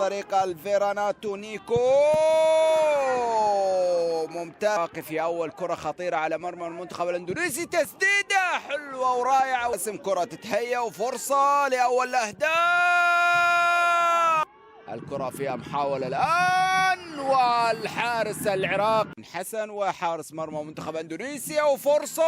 طريق الفيراناتو نيكو ممتاز في أول كرة خطيرة على مرمى المنتخب الإندونيسي، تسديدة حلوة ورائعة، اسم كرة تتهيأ وفرصة لأول الأهداف. الكرة فيها محاولة الآن والحارس العراقي حسن وحارس مرمى منتخب اندونيسيا وفرصة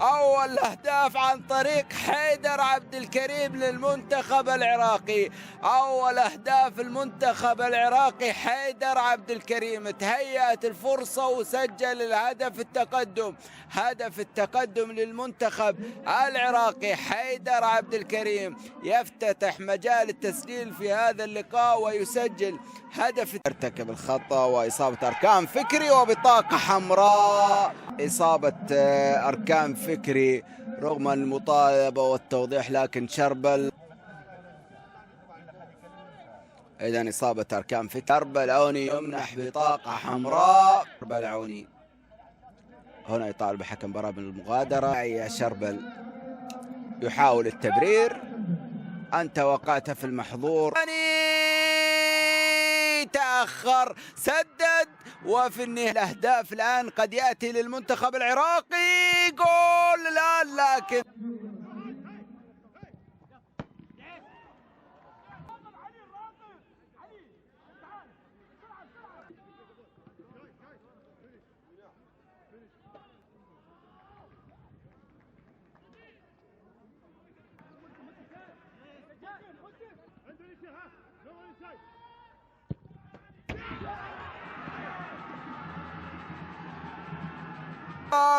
أول أهداف عن طريق حيدر عبد الكريم للمنتخب العراقي. أول أهداف المنتخب العراقي حيدر عبد الكريم، تهيأت الفرصة وسجل الهدف التقدم، هدف التقدم للمنتخب العراقي. حيدر عبد الكريم يفتتح مجال التسجيل في هذا اللقاء ويسجل هدف. ارتكب الخطأ وإصابة أركان فكري وبطاقة حمراء. إصابة أركان فكري رغم المطالبة والتوضيح، لكن شربل إذن إصابة أركان فكري. شربل عوني يمنح بطاقة حمراء. شربل عوني هنا يطالب بحكم مباراة بالمغادرة. يا شربل يحاول التبرير، أنت وقعت في المحظور. تأخر، سدد، وفي النهاية الأهداف الآن قد يأتي للمنتخب العراقي جول الآن، لكن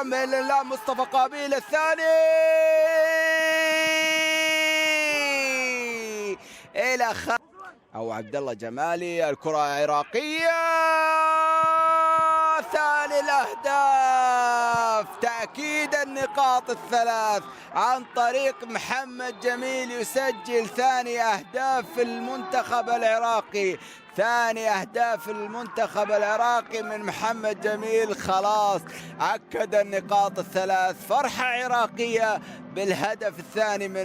من الله مصطفى قابيل الثاني إلى أو عبد الله جمالي. الكرة عراقية، ثاني الأهداف، تأكيد النقاط الثلاث عن طريق محمد جميل، يسجل ثاني أهداف المنتخب العراقي. ثاني أهداف المنتخب العراقي من محمد جميل، خلاص أكد النقاط الثلاث. فرحة عراقية بالهدف الثاني من